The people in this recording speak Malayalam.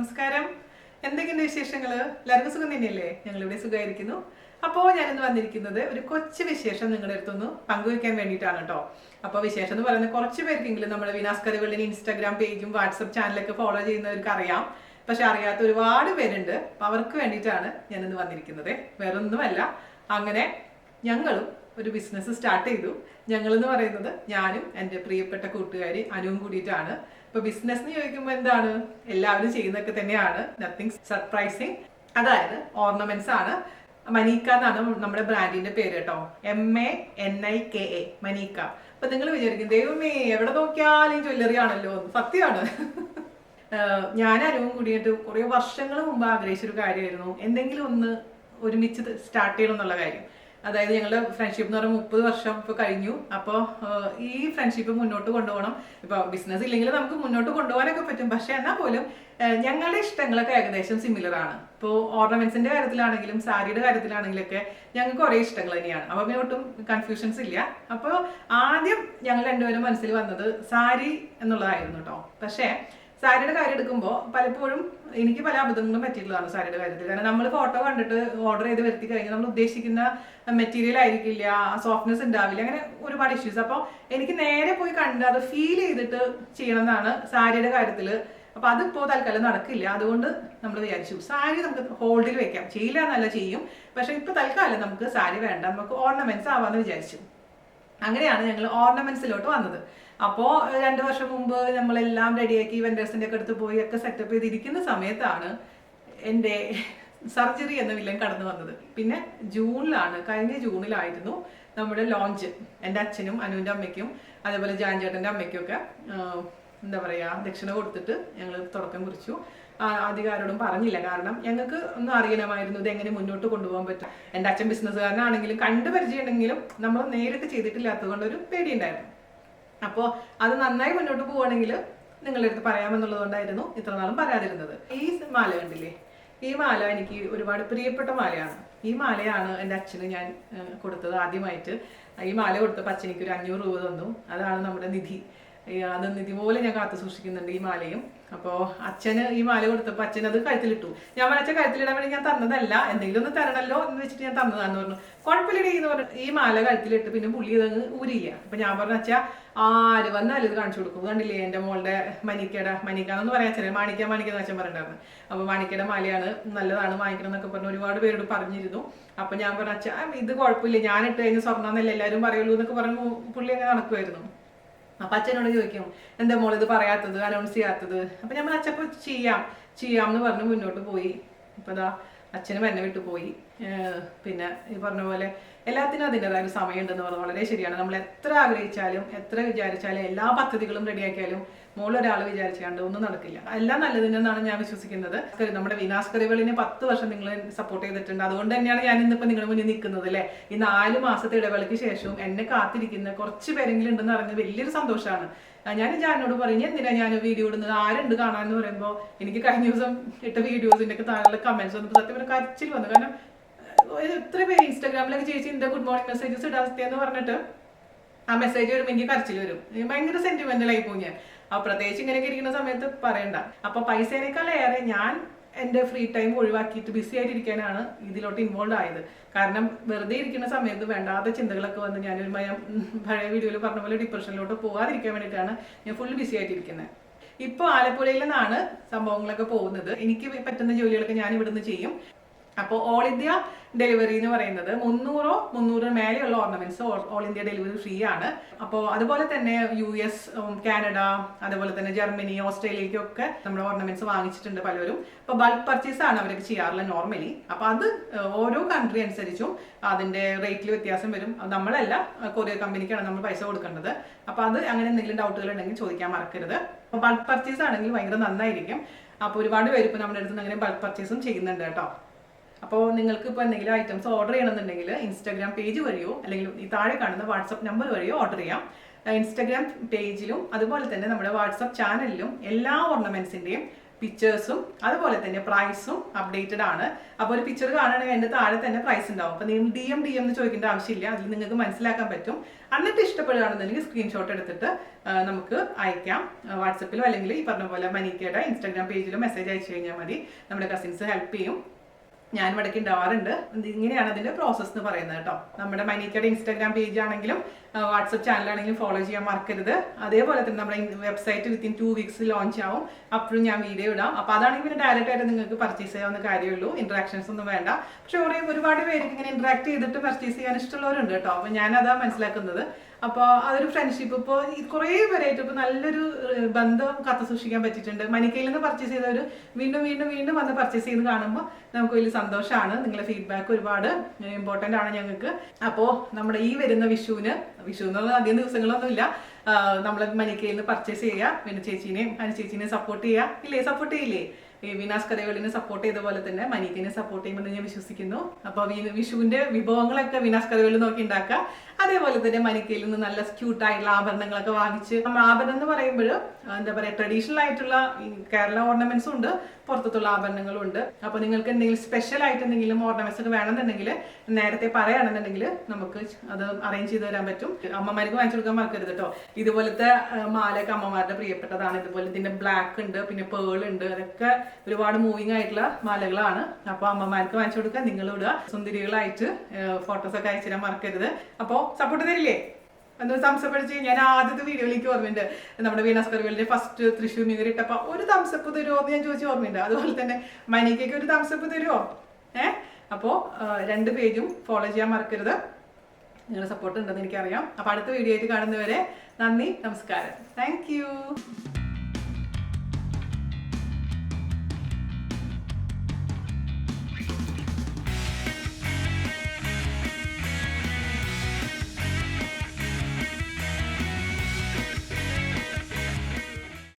നമസ്കാരം. എന്തൊക്കെയുണ്ട് വിശേഷങ്ങൾ? എല്ലാവർക്കും സുഖം തന്നെയല്ലേ? ഞങ്ങളിവിടെ സുഖമായിരിക്കുന്നു. അപ്പോൾ ഞാനിന്ന് വന്നിരിക്കുന്നത് ഒരു കൊച്ചു വിശേഷം നിങ്ങളുടെ അടുത്തൊന്ന് പങ്കുവയ്ക്കാൻ വേണ്ടിയിട്ടാണ് കേട്ടോ. അപ്പോൾ വിശേഷം എന്ന് പറയുന്നത് കുറച്ച് പേർക്കെങ്കിലും നമ്മുടെ വിനാസ് കറിവെള്ളിന് ഇൻസ്റ്റാഗ്രാം പേജും വാട്സപ്പ് ചാനലൊക്കെ ഫോളോ ചെയ്യുന്നവർക്ക് അറിയാം. പക്ഷെ അറിയാത്ത ഒരുപാട് പേരുണ്ട്. അപ്പോൾ അവർക്ക് വേണ്ടിയിട്ടാണ് ഞാനിന്ന് വന്നിരിക്കുന്നത്. വേറൊന്നുമല്ല, അങ്ങനെ ഞങ്ങളും ഒരു ബിസിനസ് സ്റ്റാർട്ട് ചെയ്തു. ഞങ്ങളെന്ന് പറയുന്നത് ഞാനും എൻ്റെ പ്രിയപ്പെട്ട കൂട്ടുകാരി അനുവും കൂടിയിട്ടാണ്. ഇപ്പൊ ബിസിനസ് എന്ന് ചോദിക്കുമ്പോൾ എന്താണ്, എല്ലാവരും ചെയ്യുന്നതൊക്കെ തന്നെയാണ്, നത്തിങ് സർപ്രൈസിങ്. അതായത് ഓർണമെന്റ്സ് ആണ്. മനീക്ക എന്നാണ് നമ്മുടെ ബ്രാൻഡിന്റെ പേര് കേട്ടോ. MANIKA, മനീക്ക. അപ്പൊ നിങ്ങൾ വിചാരിക്കും ദൈവമേ എവിടെ നോക്കിയാലും ജ്വല്ലറി ആണല്ലോ. സത്യമാണ്. ഞാൻ അനുവും കൂടിയിട്ട് കുറെ വർഷങ്ങൾ മുമ്പ് ആഗ്രഹിച്ചൊരു കാര്യമായിരുന്നു, എന്തെങ്കിലും ഒന്ന് ഒരുമിച്ച് സ്റ്റാർട്ട് ചെയ്യണം എന്നുള്ള കാര്യം. അതായത് ഞങ്ങളുടെ ഫ്രണ്ട്ഷിപ്പ് എന്ന് പറയുമ്പോൾ 30 വർഷം ഇപ്പോൾ കഴിഞ്ഞു. അപ്പോൾ ഈ ഫ്രണ്ട്ഷിപ്പ് മുന്നോട്ട് കൊണ്ടുപോകണം. ഇപ്പോൾ ബിസിനസ് ഇല്ലെങ്കിൽ നമുക്ക് മുന്നോട്ട് കൊണ്ടുപോകാനൊക്കെ പറ്റും. പക്ഷെ എന്നാൽ പോലും ഞങ്ങളുടെ ഇഷ്ടങ്ങളൊക്കെ ഏകദേശം സിമിലർ ആണ്. ഇപ്പോൾ ഓർണമെന്റ്സിന്റെ കാര്യത്തിലാണെങ്കിലും സാരിയുടെ കാര്യത്തിലാണെങ്കിലൊക്കെ ഞങ്ങൾക്ക് ഒരേ ഇഷ്ടങ്ങൾ തന്നെയാണ്. അപ്പോൾ പിന്നെ ഒട്ടും കൺഫ്യൂഷൻസ് ഇല്ല. അപ്പോൾ ആദ്യം ഞങ്ങൾ രണ്ടുപേരും മനസ്സിൽ വന്നത് സാരി എന്നുള്ളതായിരുന്നു കേട്ടോ. പക്ഷേ സാരിയുടെ കാര്യം എടുക്കുമ്പോൾ പലപ്പോഴും എനിക്ക് പല അബദ്ധങ്ങളും പറ്റിയിട്ടുള്ളതാണ് സാരിയുടെ കാര്യത്തിൽ. കാരണം നമ്മൾ ഫോട്ടോ കണ്ടിട്ട് ഓർഡർ ചെയ്ത് വരുത്തി കഴിഞ്ഞാൽ നമ്മൾ ഉദ്ദേശിക്കുന്ന മെറ്റീരിയൽ ആയിരിക്കില്ല, സോഫ്റ്റ്നെസ് ഉണ്ടാവില്ല, അങ്ങനെ ഒരുപാട് ഇഷ്യൂസ്. അപ്പോൾ എനിക്ക് നേരെ പോയി കണ്ട് അത് ഫീൽ ചെയ്തിട്ട് ചെയ്യണം എന്നാണ് സാരിയുടെ കാര്യത്തിൽ. അപ്പൊ അതിപ്പോ തൽക്കാലം നടക്കില്ല. അതുകൊണ്ട് നമ്മൾ വിചാരിച്ചു സാരി നമുക്ക് ഹോൾഡിൽ വെക്കാം, ചെയ്യില്ല എന്നല്ല, ചെയ്യും. പക്ഷെ ഇപ്പൊ തൽക്കാലം നമുക്ക് സാരി വേണ്ട, നമുക്ക് ഓർണമെന്റ്സ് ആവാന്ന് വിചാരിച്ചു. അങ്ങനെയാണ് ഞങ്ങൾ ഓർണമെന്റ്സിലോട്ട് വന്നത്. അപ്പോൾ 2 വർഷം മുമ്പ് നമ്മളെല്ലാം റെഡിയാക്കി വെൻഡേഴ്സിന്റെ ഒക്കെ അടുത്ത് പോയി ഒക്കെ സെറ്റപ്പ് ചെയ്തിരിക്കുന്ന സമയത്താണ് എൻ്റെ സർജറി എന്ന വില്ലൻ കടന്നു വന്നത്. പിന്നെ കഴിഞ്ഞ ജൂണിലായിരുന്നു നമ്മുടെ ലോഞ്ച്. എൻ്റെ അച്ഛനും അനുവിൻ്റെ അമ്മയ്ക്കും അതേപോലെ ജാൻചേട്ടൻ്റെ അമ്മയ്ക്കും ഒക്കെ എന്താ പറയുക, ദക്ഷിണ കൊടുത്തിട്ട് ഞങ്ങൾ തുടക്കം കുറിച്ചു. അധികാരോടും പറഞ്ഞില്ല, കാരണം ഞങ്ങൾക്ക് ഒന്നും അറിയണമായിരുന്നു ഇത് എങ്ങനെ മുന്നോട്ട് കൊണ്ടുപോകാൻ പറ്റും. എൻ്റെ അച്ഛൻ ബിസിനസ്സുകാരനാണെങ്കിലും കണ്ടു പരിചയമുണ്ടെങ്കിലും നമ്മൾ നേരിട്ട് ചെയ്തിട്ടില്ലാത്തത് കൊണ്ട് ഒരു പേടിയുണ്ടായിരുന്നു. അപ്പോൾ അത് നന്നായി മുന്നോട്ട് പോവുകയാണെങ്കിൽ നിങ്ങളുടെ അടുത്ത് പറയാമെന്നുള്ളത് കൊണ്ടായിരുന്നു ഇത്ര നാളും പറയാതിരുന്നത്. ഈ മാല കണ്ടില്ലേ, ഈ മാല എനിക്ക് ഒരുപാട് പ്രിയപ്പെട്ട മാലയാണ്. ഈ മാലയാണ് എൻ്റെ അച്ഛന് ഞാൻ കൊടുത്തത് ആദ്യമായിട്ട്. ഈ മാല കൊടുത്തപ്പോൾ അച്ഛനിക്ക് ഒരു 500 രൂപ തന്നു. അതാണ് നമ്മുടെ നിധി. അത് നിധി പോലെ ഞാൻ കാത്തു സൂക്ഷിക്കുന്നുണ്ട് ഈ മാലയും. അപ്പോൾ അച്ഛന് ഈ മാല കൊടുത്തപ്പോൾ അച്ഛൻ അത് കഴുത്തിലിട്ടു. ഞാൻ പറഞ്ഞ കഴുത്തിലിടാൻ വേണ്ടി ഞാൻ തന്നതല്ല, എന്തെങ്കിലും ഒന്ന് തരണല്ലോ എന്ന് വെച്ചിട്ട് ഞാൻ തന്നതാന്ന് പറഞ്ഞു. കുഴപ്പമില്ലടി എന്ന് പറഞ്ഞു. ഈ മാല കഴുത്തിലിട്ട് പിന്നെ പുള്ളി ഇതങ്ങ് ഊരില്ല. അപ്പൊ ഞാൻ പറഞ്ഞ അച്ഛാ ആര് വന്നാലും ഇത് കാണിച്ചു കൊടുക്കും. കണ്ടില്ലേ എൻ്റെ മോളുടെ മനിക്കാന്ന് പറയാൻ അച്ഛനെ മാണിക്കാന്ന് അച്ഛൻ പറഞ്ഞിട്ടുണ്ടായിരുന്നു. അപ്പൊ മാണിക്കയുടെ മാലയാണ്, നല്ലതാണ്, വാങ്ങിക്കണം എന്നൊക്കെ പറഞ്ഞു ഒരുപാട് പേരോട് പറഞ്ഞിരുന്നു. അപ്പൊ ഞാൻ പറഞ്ഞ അച്ഛാ ഇത് കുഴപ്പമില്ല, ഞാനിട്ട് കഴിഞ്ഞ് സ്വർണ്ണമെന്നല്ല എല്ലാവരും പറയുള്ളൂ എന്നൊക്കെ പറഞ്ഞു പുള്ളി അങ്ങനെ നടക്കുമായിരുന്നു. അപ്പൊ അച്ഛനോട് ചോദിക്കും എന്താ മോൾ ഇത് പറയാത്തത്, അനൗൺസ് ചെയ്യാത്തത്. അപ്പൊ ഞാൻ അച്ഛപ്പോ ചെയ്യാം എന്ന് പറഞ്ഞ് മുന്നോട്ട് പോയി. ഇപ്പൊ ദാ അച്ഛനും എന്നെ വിട്ടു പോയി. പിന്നെ ഈ പറഞ്ഞ പോലെ എല്ലാത്തിനും അതിൻ്റെതായ ഒരു സമയമുണ്ടെന്ന് പറഞ്ഞത് വളരെ ശരിയാണ്. നമ്മൾ എത്ര ആഗ്രഹിച്ചാലും എത്ര വിചാരിച്ചാലും എല്ലാ പദ്ധതികളും റെഡിയാക്കിയാലും മോളൊരാൾ വിചാരിച്ചാണ്ട് ഒന്നും നടക്കില്ല. എല്ലാം നല്ലതിനെന്നാണ് ഞാൻ വിശ്വസിക്കുന്നത്. നമ്മുടെ വിനാസ് കറിവെള്ളിനെ 10 വർഷം നിങ്ങൾ സപ്പോർട്ട് ചെയ്തിട്ടുണ്ട്. അതുകൊണ്ട് തന്നെയാണ് ഞാൻ ഇന്നിപ്പോൾ നിങ്ങളുടെ മുന്നിൽ നിൽക്കുന്നത് അല്ലേ. ഈ 4 മാസത്തെ ഇടവേളയ്ക്ക് ശേഷവും എന്നെ കാത്തിരിക്കുന്ന കുറച്ച് പേരെങ്കിലും ഉണ്ടെന്ന് അറിഞ്ഞത് വലിയൊരു സന്തോഷമാണ്. ഞാൻ ജാനോട് പറയും എന്തിനാ ഞാൻ വീഡിയോ ഇടുന്നത്, ആരുണ്ട് കാണാന്ന് പറയുമ്പോൾ എനിക്ക് കഴിഞ്ഞ ദിവസം ഇട്ട വീഡിയോസിന്റെ ഒക്കെ താഴെ കമന്റ്സ് വന്നപ്പോൾ സത്യം പറഞ്ഞാൽ കരച്ചിൽ വന്നു. കാരണം എത്ര പേര് ഇൻസ്റ്റാഗ്രാമിലൊക്കെ ചേച്ചി എന്റെ ഗുഡ് മോർണിംഗ് മെസ്സേജസ് ഇടാവസ്ഥയെന്ന് പറഞ്ഞിട്ട് ആ മെസ്സേജ് വരുമ്പോൾ എനിക്ക് കരച്ചിൽ വരും. ഭയങ്കര സെന്റിമെന്റലായി പോകും ഞാൻ. അപ്പൊ പ്രത്യേകിച്ച് ഇങ്ങനെയൊക്കെ ഇരിക്കുന്ന സമയത്ത് പറയണ്ട. അപ്പൊ പൈസേനേക്കാളേറെ ഞാൻ എൻ്റെ ഫ്രീ ടൈം ഒഴിവാക്കിയിട്ട് ബിസി ആയിട്ടിരിക്കാനാണ് ഇതിലോട്ട് ഇൻവോൾവ് ആയത്. കാരണം വെറുതെ ഇരിക്കുന്ന സമയത്ത് വേണ്ടാത്ത ചിന്തകളൊക്കെ വന്ന് ഞാനൊരു പഴയ വീഡിയോയിൽ പറഞ്ഞ പോലെ ഡിപ്രഷനിലോട്ട് പോകാതിരിക്കാൻ വേണ്ടിയിട്ടാണ് ഞാൻ ഫുൾ ബിസി ആയിട്ടിരിക്കുന്നത്. ഇപ്പോൾ ആലപ്പുഴയിൽ നിന്നാണ് സംഭവങ്ങളൊക്കെ പോകുന്നത്. എനിക്ക് പറ്റുന്ന ജോലികളൊക്കെ ഞാൻ ഇവിടുന്ന് ചെയ്യും. അപ്പോൾ ഓൾ ഇന്ത്യ ഡെലിവറി എന്ന് പറയുന്നത് 300 മേലെയുള്ള ornaments all India delivery free ആണ്. അപ്പോൾ അതുപോലെ തന്നെ US, കാനഡ, അതുപോലെ തന്നെ ജർമ്മനി, ഓസ്ട്രേലിയക്കൊക്കെ നമ്മുടെ ഓർണമെന്റ്സ് വാങ്ങിച്ചിട്ടുണ്ട് പലരും. അപ്പോൾ ബൾക്ക് പർച്ചേസ് ആണ് അവരൊക്കെ ചെയ്യാറില്ല നോർമലി. അപ്പോൾ അത് ഓരോ കൺട്രി അനുസരിച്ചും അതിന്റെ റേറ്റിൽ വ്യത്യാസം വരും. നമ്മളല്ല, കൊറിയർ കമ്പനിക്കാണ് നമ്മൾ പൈസ കൊടുക്കേണ്ടത്. അപ്പോൾ അത് അങ്ങനെ എന്തെങ്കിലും ഡൗട്ടുകൾ ഉണ്ടെങ്കിൽ ചോദിക്കാൻ മറക്കരുത്. അപ്പോൾ ബൾക്ക് പർച്ചേസ് ആണെങ്കിൽ ഭയങ്കര നന്നായിരിക്കും. അപ്പോൾ ഒരുപാട് പേര് ഇപ്പോൾ നമ്മുടെ അടുത്ത് അങ്ങനെ ബൾക്ക് പർച്ചേസും ചെയ്യുന്നുണ്ട് കേട്ടോ. അപ്പോൾ നിങ്ങൾക്ക് ഇപ്പോൾ എന്തെങ്കിലും ഐറ്റംസ് ഓർഡർ ചെയ്യണമെന്നുണ്ടെങ്കിൽ ഇൻസ്റ്റാഗ്രാം പേജ് വഴിയോ അല്ലെങ്കിൽ ഈ താഴെ കാണുന്ന വാട്സപ്പ് നമ്പർ വഴിയോ ഓർഡർ ചെയ്യാം. ഇൻസ്റ്റാഗ്രാം പേജിലും അതുപോലെ തന്നെ നമ്മുടെ വാട്സപ്പ് ചാനലിലും എല്ലാ ഓർണമെന്റ്സിന്റെയും പിക്ചേഴ്സും അതുപോലെ തന്നെ പ്രൈസും അപ്ഡേറ്റഡ് ആണ്. അപ്പോൾ ഒരു പിക്ചർ കാണുകയാണെങ്കിൽ അതിൻ്റെ താഴെ തന്നെ പ്രൈസ് ഉണ്ടാവും. അപ്പോൾ നിങ്ങൾ DM എന്ന് ചോദിക്കേണ്ട ആവശ്യമില്ല, അതിൽ നിങ്ങൾക്ക് മനസ്സിലാക്കാൻ പറ്റും. എന്നിട്ട് ഇഷ്ടപ്പെടുകയാണെന്നുണ്ടെങ്കിൽ സ്ക്രീൻഷോട്ട് എടുത്തിട്ട് നമുക്ക് അയക്കാം. വാട്സപ്പിലോ അല്ലെങ്കിൽ ഈ പറഞ്ഞ പോലെ മനിക്കയുടെ ഇൻസ്റ്റാഗ്രാം പേജിലോ മെസ്സേജ് അയച്ചു കഴിഞ്ഞാൽ മതി. നമ്മുടെ കസിൻസ് ഹെൽപ്പ് ചെയ്യും. ഞാൻ ഇവിടേക്ക് ഉണ്ടാവാറുണ്ട്. ഇങ്ങനെയാണ് അതിൻ്റെ പ്രോസസ്സ് എന്ന് പറയുന്നത് കേട്ടോ. നമ്മുടെ മനിക്കയുടെ ഇൻസ്റ്റാഗ്രാം പേജ് ആണെങ്കിലും വാട്സപ്പ് ചാനലാണെങ്കിലും ഫോളോ ചെയ്യാൻ മറക്കരുത്. അതേപോലെ തന്നെ നമ്മുടെ വെബ്സൈറ്റ് വിത്തിൻ 2 weeks ലോഞ്ച് ആവും. അപ്പോഴും ഞാൻ വീഡിയോ ഇടാം. അപ്പോൾ അതാണെങ്കിൽ പിന്നെ ഡയറക്റ്റ് ആയിട്ട് നിങ്ങൾക്ക് പർച്ചേസ് ചെയ്യാവുന്ന കാര്യമുള്ളൂ, ഇൻട്രാക്ഷൻസ് ഒന്നും വേണ്ട. പക്ഷെ ഒരുപാട് പേർക്ക് ഇങ്ങനെ ഇന്ററാക്ട് ചെയ്തിട്ട് പർച്ചേസ് ചെയ്യാൻ ഇഷ്ടമുള്ളവരുണ്ട് കേട്ടോ. അപ്പോൾ ഞാനതാ മനസ്സിലാക്കുന്നത്. അപ്പോൾ അതൊരു ഫ്രണ്ട്ഷിപ്പ് ഇപ്പോൾ കുറേ പേരായിട്ട് ഇപ്പോൾ നല്ലൊരു ബന്ധം കാത്തു സൂക്ഷിക്കാൻ പറ്റിയിട്ടുണ്ട്. മനിക്കയിൽ നിന്ന് പർച്ചേസ് ചെയ്തവർ വീണ്ടും വീണ്ടും വീണ്ടും വന്ന് പർച്ചേസ് ചെയ്ത് കാണുമ്പോൾ നമുക്ക് വലിയ സന്തോഷമാണ്. നിങ്ങളുടെ ഫീഡ്ബാക്ക് ഒരുപാട് ഇമ്പോർട്ടൻ്റ് ആണ് ഞങ്ങൾക്ക്. അപ്പോൾ നമ്മുടെ ഈ വരുന്ന വിഷു എന്നുള്ള അധികം ദിവസങ്ങളൊന്നുമില്ല, നമ്മൾ മനിക്കയിൽ നിന്ന് പർച്ചേസ് ചെയ്യുക. പിന്നെ ചേച്ചീനെയും ചേച്ചീനെയും സപ്പോർട്ട് ചെയ്യുക. സപ്പോർട്ട് ചെയ്യില്ലേ? വിനാസ് കഥകളിനെ സപ്പോർട്ട് ചെയ്ത പോലെ തന്നെ മനിക്കിനെ സപ്പോർട്ട് ചെയ്യുമെന്ന് ഞാൻ വിശ്വസിക്കുന്നു. അപ്പോൾ വിഷുവിന്റെ വിഭവങ്ങളൊക്കെ വിനാസ് കഥകളിൽ നോക്കി ഉണ്ടാക്കുക. അതേപോലെ തന്നെ മനിക്കയിൽ നിന്ന് നല്ല ക്യൂട്ടായിട്ടുള്ള ആഭരണങ്ങളൊക്കെ വാങ്ങിച്ച്, ആഭരണം എന്ന് പറയുമ്പോൾ എന്താ പറയുക, ട്രഡീഷണൽ ആയിട്ടുള്ള കേരള ഓർണമെന്റ്സും ഉണ്ട്, പുറത്തുള്ള ആഭരണങ്ങളും ഉണ്ട്. അപ്പോൾ നിങ്ങൾക്ക് എന്തെങ്കിലും സ്പെഷ്യൽ ആയിട്ട് എന്തെങ്കിലും ഓർണമെന്റ്സ് ഒക്കെ വേണമെന്നുണ്ടെങ്കിൽ നേരത്തെ പറയുകയാണെന്നുണ്ടെങ്കിൽ നമുക്ക് അത് അറേഞ്ച് ചെയ്ത് തരാൻ പറ്റും. അമ്മമാർക്ക് വാങ്ങിച്ചു കൊടുക്കാൻ മറക്കരുത് കേട്ടോ. ഇതുപോലത്തെ മാലയൊക്കെ അമ്മമാരുടെ പ്രിയപ്പെട്ടതാണ്. ഇതുപോലെ ഇതിന്റെ ബ്ലാക്ക് ഉണ്ട്, പിന്നെ പേൾ ഉണ്ട്, അതൊക്കെ ഒരുപാട് മൂവിങ് ആയിട്ടുള്ള മാലകളാണ്. അപ്പോൾ അമ്മമാർക്ക് വാങ്ങിച്ചു കൊടുക്കുക, നിങ്ങൾ ഇടുക. സുന്ദരികളായിട്ട് ഫോട്ടോസ് ഒക്കെ അയച്ചു തരാൻ മറക്കരുത്. അപ്പോൾ സപ്പോർട്ട് തരില്ലേ? എന്ന് തംസപ്പ് അടിച്ച് ഞാൻ ആദ്യത്തെ വീഡിയോയിലേക്ക് ഓർമ്മയുണ്ട്. നമ്മുടെ വീണാസ് കറിവേലിന്റെ ഫസ്റ്റ് തൃശ്ശൂർ മീൻ ഇട്ടപ്പോൾ ഒരു തംസപ്പ് തരുമോ എന്ന് ഞാൻ ചോദിച്ച ഓർമ്മയുണ്ട്. അതുപോലെ തന്നെ മനിക്കയ്ക്ക് ഒരു തംസപ്പ് തരുമോ? അപ്പോൾ 2 പേജും ഫോളോ ചെയ്യാൻ മറക്കരുത്. നിങ്ങളുടെ സപ്പോർട്ട് ഉണ്ടെന്ന് എനിക്കറിയാം. അപ്പോൾ അടുത്ത വീഡിയോ ആയിട്ട് കാണുന്നവരെ നന്ദി, നമസ്കാരം. താങ്ക്